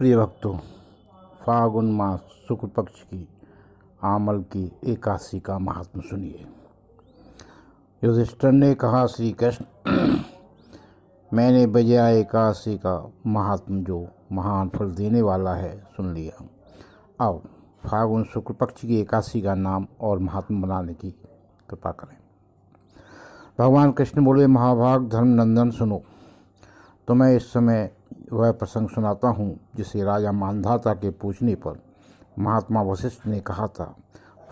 प्रिय भक्तों, फागुन मास शुक्ल पक्ष की आमल की एकादशी का महात्म सुनिए। युधिष्ठिर ने कहा, श्री कृष्ण, मैंने विजया एकादशी का महात्म जो महान फल देने वाला है सुन लिया। अब फागुन शुक्ल पक्ष की एकादशी का नाम और महात्म बनाने की कृपा करें। भगवान कृष्ण बोले, महाभाग धर्मनंदन सुनो, तो मैं इस समय वह प्रसंग सुनाता हूँ जिसे राजा मांधाता के पूछने पर महात्मा वशिष्ठ ने कहा था।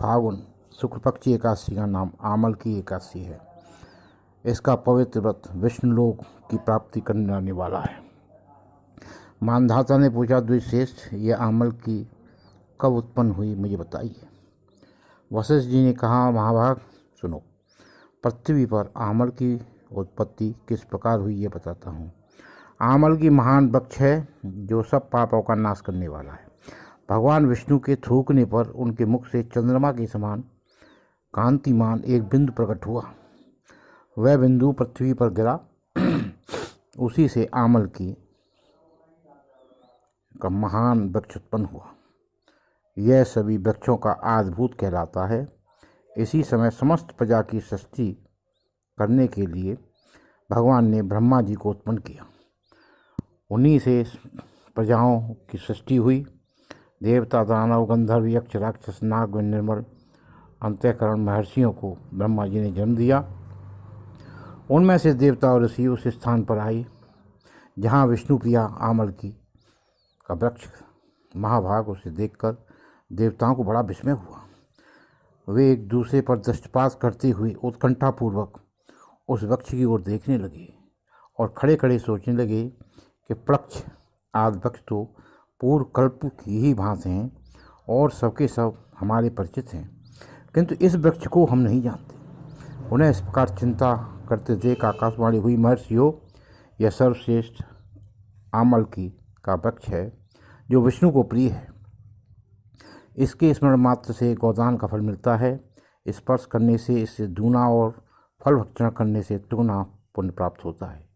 फागुन शुक्ल पक्ष की एकादशी का नाम आमल की एकादशी है। इसका पवित्र व्रत विष्णुलोक की प्राप्ति करने वाला है। मांधाता ने पूछा, द्विश्रेष्ठ, यह आमल की कब उत्पन्न हुई, मुझे बताइए। वशिष्ठ जी ने कहा, महाभाग सुनो, पृथ्वी पर आमल की उत्पत्ति किस प्रकार हुई ये बताता हूँ। आमल की महान वृक्ष है जो सब पापों का नाश करने वाला है। भगवान विष्णु के थूकने पर उनके मुख से चंद्रमा के समान कांतिमान एक बिंदु प्रकट हुआ। वह बिंदु पृथ्वी पर गिरा। उसी से आमल की का महान वृक्ष उत्पन्न हुआ। यह सभी वृक्षों का आदिभूत कहलाता है। इसी समय समस्त प्रजा की सृष्टि करने के लिए भगवान ने ब्रह्मा जी को उत्पन्न किया। उन्हीं से प्रजाओं की सृष्टि हुई। देवता, दानव, गंधर्व, यक्ष, राक्षस, नाग व निर्मल अंतःकरण महर्षियों को ब्रह्मा जी ने जन्म दिया। उनमें से देवता और ऋषि उस स्थान पर आए जहाँ विष्णु प्रिया आमल की का वृक्ष महाभाग। उसे देखकर देवताओं को बड़ा विस्मय हुआ। वे एक दूसरे पर दृष्टिपात करते हुए उत्कंठापूर्वक उस वृक्ष की ओर देखने लगे और खड़े खड़े सोचने लगे कि वृक्ष आदि वृक्ष तो पूर्व कल्प की ही भांति हैं और सबके सब हमारे परिचित हैं, किंतु इस वृक्ष को हम नहीं जानते। उन्हें इस प्रकार चिंता करते देख आकाशवाणी हुई, महर्षियों, यह सर्वश्रेष्ठ आमल की का वृक्ष है जो विष्णु को प्रिय है। इसके स्मरण मात्र से गोदान का फल मिलता है। स्पर्श करने से इससे दूना और फल भक्षण करने से दुगुना पुण्य प्राप्त होता है।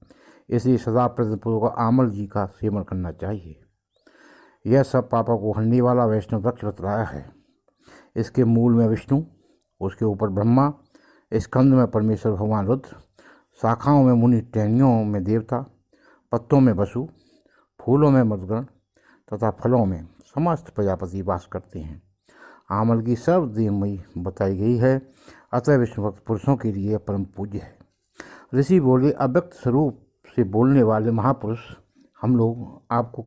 इसलिए सदा प्रयत्नपूर्वक आमल जी का सेवन करना चाहिए। यह सब पापों को हरने वाला वैष्णव वृक्ष बतलाया है। इसके मूल में विष्णु, उसके ऊपर ब्रह्मा, स्कंद में परमेश्वर भगवान रुद्र, शाखाओं में मुनि, टहनियों में देवता, पत्तों में वसु, फूलों में मधुगण तथा फलों में समस्त प्रजापति वास करते हैं। आमल की सर्वदेवमयी बताई गई है, अतः विष्णु भक्त पुरुषों के लिए परम पूज्य है। ऋषि बोले, अव्यक्त स्वरूप से बोलने वाले महापुरुष, हम लोग आपको